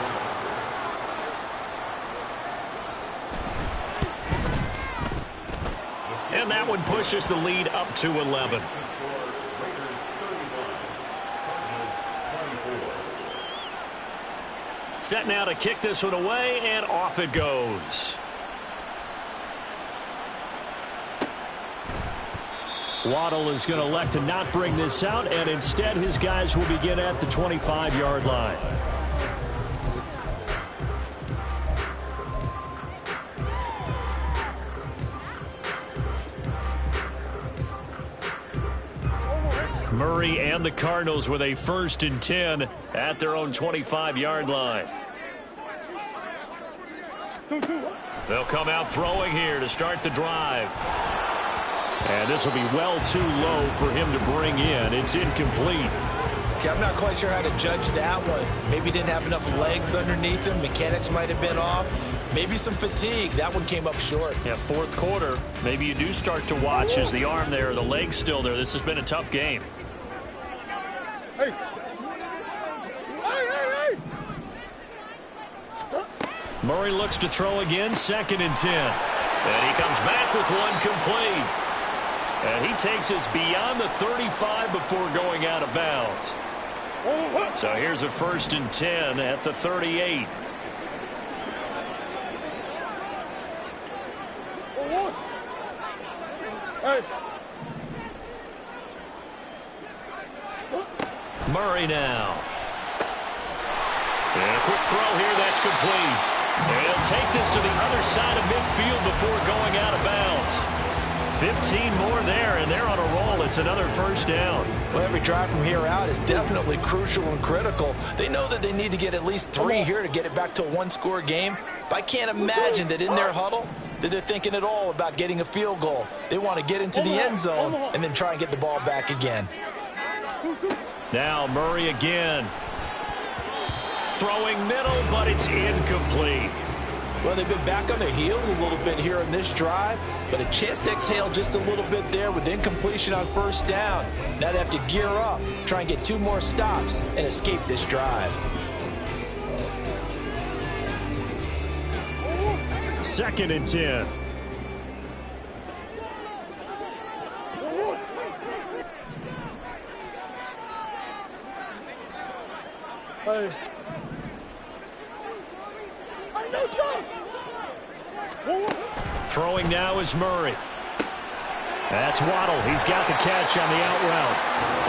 And that one pushes the lead up to 11. Set now to kick this one away, and off it goes. Waddle is going to elect to not bring this out, and instead his guys will begin at the 25-yard line. Murray and the Cardinals with a 1st and 10 at their own 25-yard line. They'll come out throwing here to start the drive. And this will be well too low for him to bring in. It's incomplete. See, I'm not quite sure how to judge that one. Maybe didn't have enough legs underneath him. Mechanics might have been off. Maybe some fatigue. That one came up short. Yeah, fourth quarter. Maybe you do start to watch as the arm there, the leg's still there. This has been a tough game. Hey. Hey. Murray looks to throw again, 2nd and 10. And he comes back with one complete. And he takes us beyond the 35 before going out of bounds. So here's a 1st and 10 at the 38. Hey. Murray now. And a quick throw here, that's complete. And he'll take this to the other side of midfield before going out of bounds. 15 more there, and they're on a roll. It's another 1st down. Well, every drive from here out is definitely crucial and critical. They know that they need to get at least 3 here to get it back to a one-score game. But I can't imagine that in their huddle that they're thinking at all about getting a field goal. They want to get into the end zone and then try and get the ball back again. Now Murray again. Throwing middle, but it's incomplete. Well, they've been back on their heels a little bit here on this drive, but a chance to exhale just a little bit there with incompletion on 1st down. Now they have to gear up, try and get 2 more stops, and escape this drive. 2nd and 10. Hey. Throwing now is Murray. That's Waddle. He's got the catch on the out route.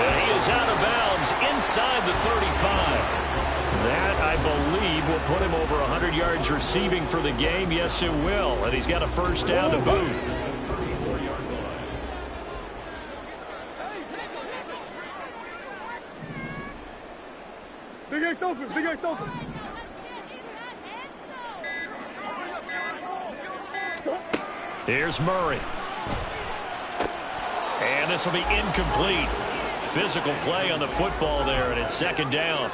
And he is out of bounds inside the 35. That, I believe, will put him over 100 yards receiving for the game. Yes, it will. And he's got a 1st down to boot. Big Ace open. Big Ace open. Here's Murray. And this will be incomplete. Physical play on the football there, and it's 2nd down.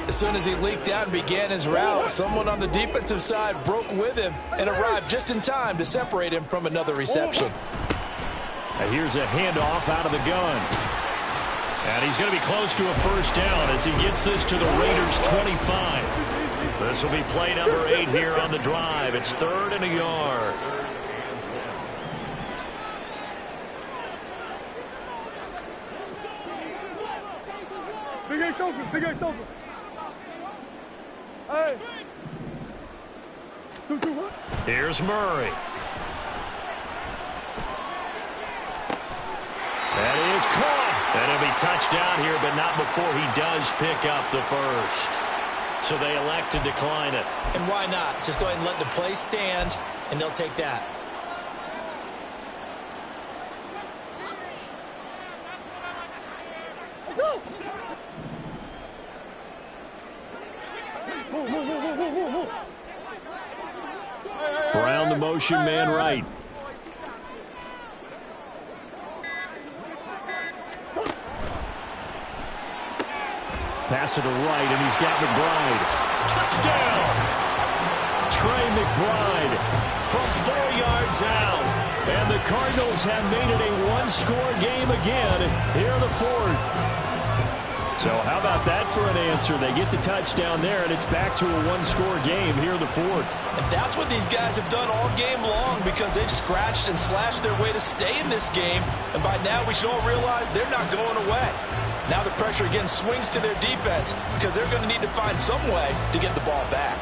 As soon as he leaked out and began his route, someone on the defensive side broke with him and arrived just in time to separate him from another reception. And here's a handoff out of the gun. And he's going to be close to a 1st down as he gets this to the Raiders' 25. This will be play number 8 here on the drive. It's 3rd and a yard. Big Ace open. Big Ace open. Hey. 2-2-1. Here's Murray. That is caught. And it'll be touchdown here, but not before he does pick up the 1st. So they elect to decline it. And why not? Just go ahead and let the play stand, and they'll take that. Brown the motion man right. Pass to the right, and he's got McBride. Touchdown! Trey McBride from 4 yards out. And the Cardinals have made it a one-score game again here in the 4th. So how about that for an answer? They get the touchdown there, and it's back to a one-score game here in the 4th. And that's what these guys have done all game long because they've scratched and slashed their way to stay in this game. And by now, we should all realize they're not going away. Now the pressure again swings to their defense because they're going to need to find some way to get the ball back.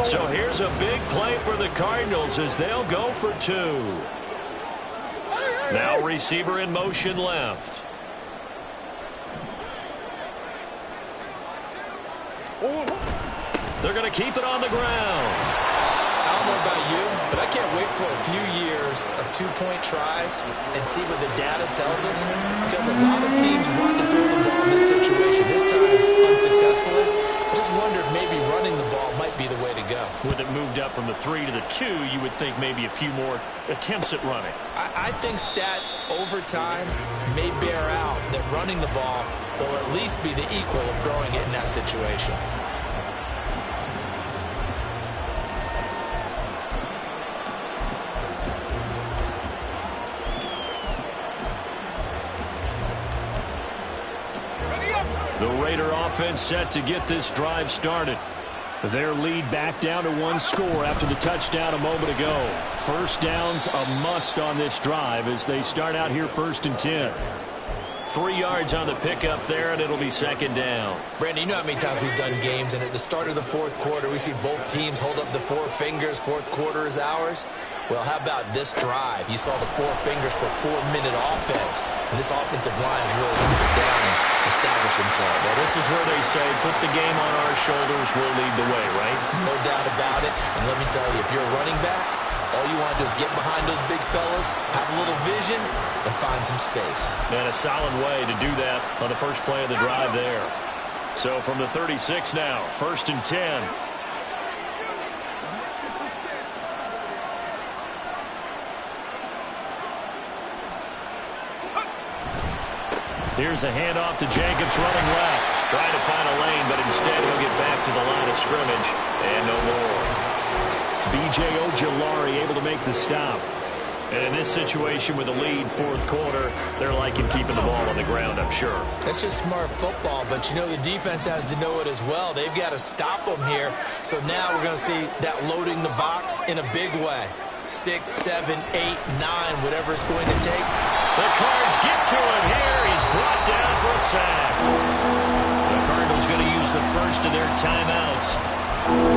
So here's a big play for the Cardinals as they'll go for 2. Now receiver in motion left. They're going to keep it on the ground. I don't know about you, but I can't wait for a few years of 2-point tries and see what the data tells us. Because a lot of teams want to throw the ball in this situation. This time, unsuccessfully. I just wonder if maybe running the ball might be the way to go. With it moved up from the 3 to the 2, you would think maybe a few more attempts at running. I think stats over time may bear out that running the ball will at least be the equal of throwing it in that situation. The Raider offense set to get this drive started. Their lead back down to 1 score after the touchdown a moment ago. First down's a must on this drive as they start out here 1st and 10. 3 yards on the pickup there, and it'll be 2nd down. Brandon, you know how many times we've done games, and at the start of the 4th quarter, we see both teams hold up the 4 fingers, 4th quarter is ours. Well, how about this drive? You saw the 4 fingers for 4-minute offense, and this offensive line is really hunkered down and establish themselves. Well, this is where they say, put the game on our shoulders, we'll lead the way, right? No doubt about it, and let me tell you, if you're a running back, all you want to do is get behind those big fellas, have a little vision, and find some space. And a solid way to do that on the first play of the drive there. So from the 36 now, 1st and 10. Here's a handoff to Jacobs running left. Trying to find a lane, but instead he'll get back to the line of scrimmage. And no more. B.J. Ojulari able to make the stop. And in this situation with the lead, 4th quarter, they're liking keeping the ball on the ground, I'm sure. That's just smart football, but you know the defense has to know it as well. They've got to stop them here. So now we're going to see that loading the box in a big way. 6, 7, 8, 9, whatever it's going to take. The Cards get to him here. He's brought down for a sack. The Cardinals going to use the first of their timeouts.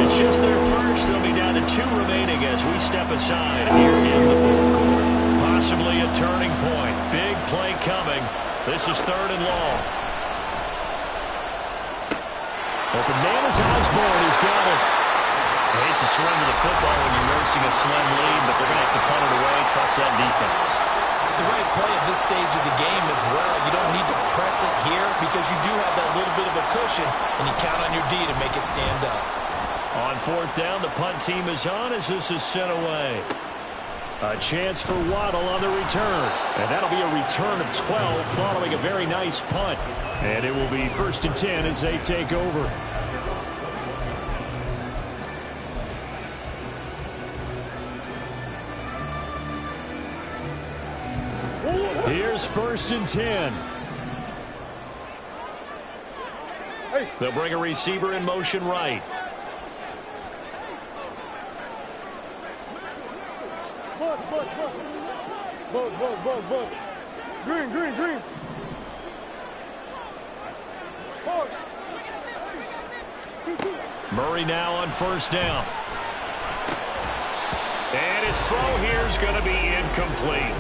It's just their first. They'll be down to 2 remaining as we step aside here in the 4th quarter. Possibly a turning point. Big play coming. This is 3rd and long. Open man is Osborne. He's got it. I hate to surrender the football when you're nursing a slim lead, but they're going to have to punt it away. Trust that defense. It's the right play at this stage of the game as well. You don't need to press it here because you do have that little bit of a cushion, and you count on your D to make it stand up. On 4th down, the punt team is on as this is sent away. A chance for Waddle on the return. And that'll be a return of 12 following a very nice punt. And it will be 1st and 10 as they take over. Here's 1st and 10. They'll bring a receiver in motion right. Buzz. Green. Murray now on 1st down. And his throw here is going to be incomplete.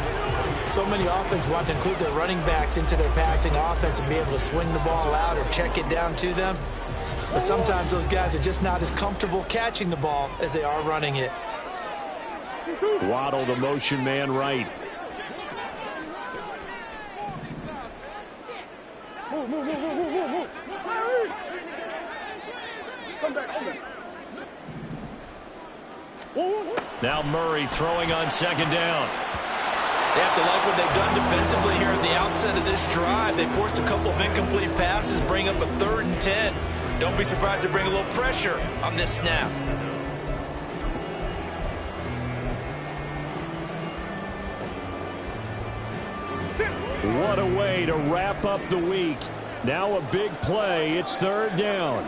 So many offenses want to include their running backs into their passing offense and be able to swing the ball out or check it down to them. But sometimes those guys are just not as comfortable catching the ball as they are running it. Waddle, the motion man right. Move. Come back. Now Murray throwing on 2nd down. They have to like what they've done defensively here at the outset of this drive. They forced a couple of incomplete passes, bring up a 3rd and 10. Don't be surprised to bring a little pressure on this snap. What a way to wrap up the week. Now a big play. It's 3rd down.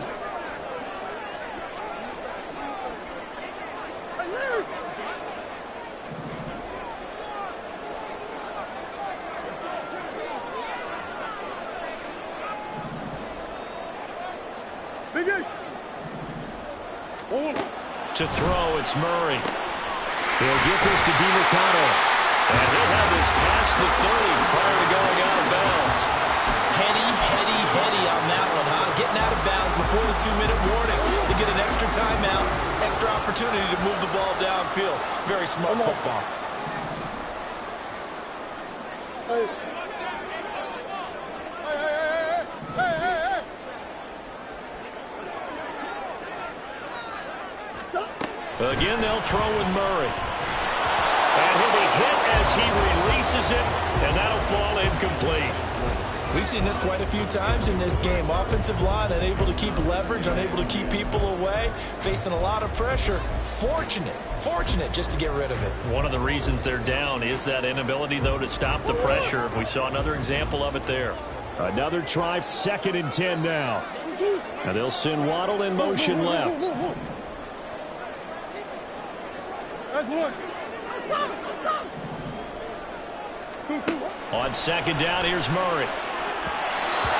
To throw, it's Murray. He'll get this to DeMarcano. And he'll have this past the 30 prior to going out of bounds. Heady on that one, huh? Getting out of bounds before the 2-minute warning. To get an extra timeout, extra opportunity to move the ball downfield. Very smart football. Hey. Again, they'll throw with Murray. And he'll be hit as he releases it, and that'll fall incomplete. We've seen this quite a few times in this game. Offensive line unable to keep leverage, unable to keep people away, facing a lot of pressure. Fortunate just to get rid of it. One of the reasons they're down is that inability, though, to stop the pressure. We saw another example of it there. Another try, 2nd and 10 now. And they'll send Waddle in motion left. That's one. Two. On 2nd down, here's Murray.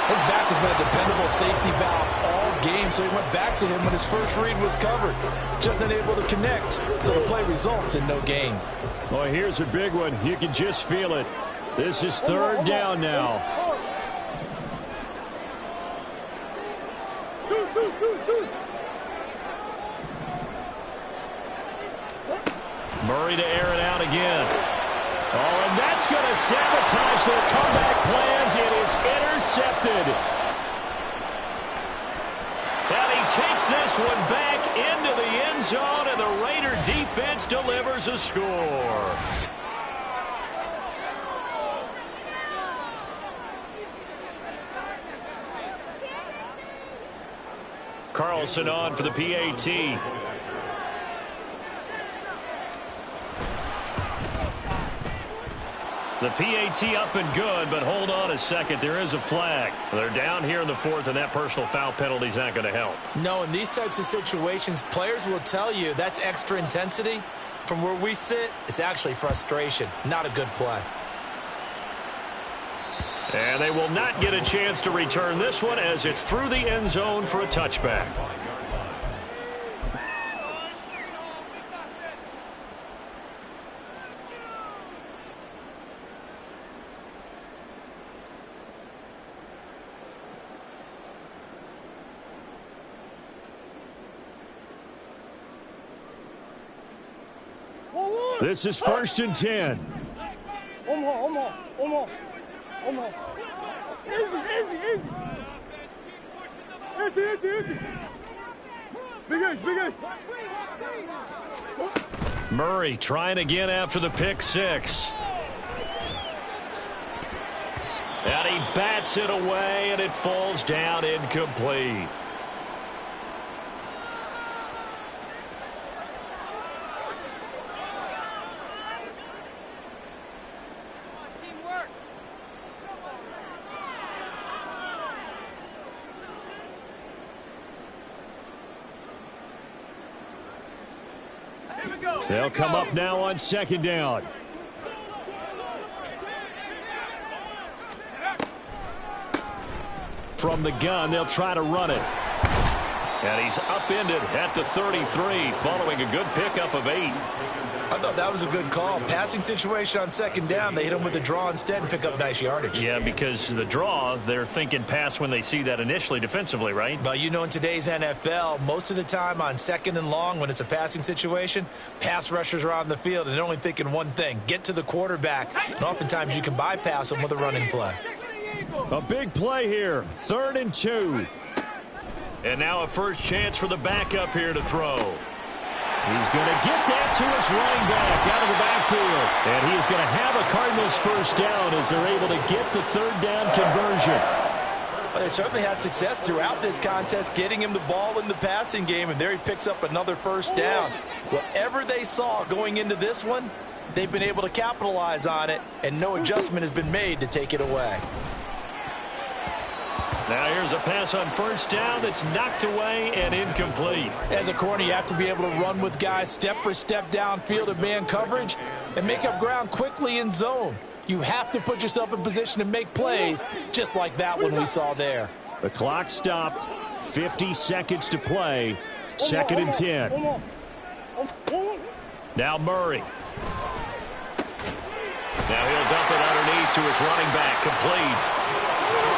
His back has been a dependable safety valve all game, so he went back to him when his first read was covered. Just unable to connect, so the play results in no gain. Well, here's a big one. You can just feel it. This is 3rd down now. Murray to air it out again. Oh, and that's going to sabotage their comeback plans. It is intercepted. And he takes this one back into the end zone, and the Raider defense delivers a score. Carlson on for the PAT. The PAT up and good, but hold on a second. There is a flag. They're down here in the 4th, and that personal foul penalty is not going to help. No, in these types of situations, players will tell you that's extra intensity. From where we sit, it's actually frustration. Not a good play. And they will not get a chance to return this one as it's through the end zone for a touchback. This is 1st and 10. Omar. Easy. Empty. Big ace. Murray trying again after the pick 6. And he bats it away, and it falls down incomplete. They'll come up now on 2nd down. From the gun, they'll try to run it. And he's upended at the 33 following a good pickup of 8. I thought that was a good call. Passing situation on 2nd down. They hit him with the draw instead and pick up nice yardage. Yeah, because the draw, they're thinking pass when they see that initially defensively, right? But you know, in today's NFL, most of the time on 2nd and long when it's a passing situation, pass rushers are on the field and they're only thinking one thing, get to the quarterback. And oftentimes you can bypass them with a running play. A big play here. 3rd and 2. And now a first chance for the backup here to throw. He's going to get that to his running back out of the backfield. And he is going to have a Cardinals first down as they're able to get the 3rd down conversion. Well, they certainly had success throughout this contest, getting him the ball in the passing game, and there he picks up another first down. Whatever they saw going into this one, they've been able to capitalize on it, and no adjustment has been made to take it away. Now here's a pass on first down that's knocked away and incomplete. As a corner, you have to be able to run with guys step for step downfield in man coverage and make up ground quickly in zone. You have to put yourself in position to make plays, just like that one we saw there. The clock stopped. 50 seconds to play. 2nd and 10. Now Murray. Now he'll dump it underneath to his running back, complete.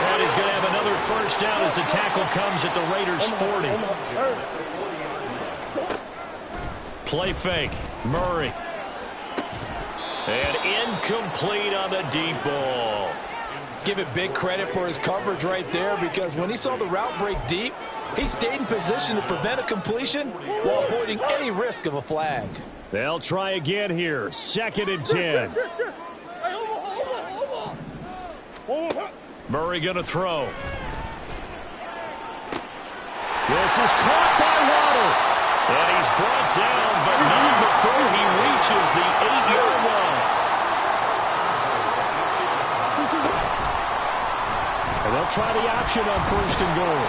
And he's going to have another first down as the tackle comes at the Raiders' 40. Play fake. Murray. And incomplete on the deep ball. Give it big credit for his coverage right there, because when he saw the route break deep, He stayed in position to prevent a completion while avoiding any risk of a flag. They'll try again here. 2nd and 10. Murray going to throw. This is caught by Waddle. And he's brought down, but not before he reaches the 8-yard line. And they'll try the option on 1st and goal.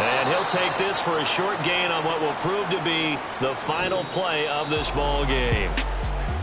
And he'll take this for a short gain on what will prove to be the final play of this ball game.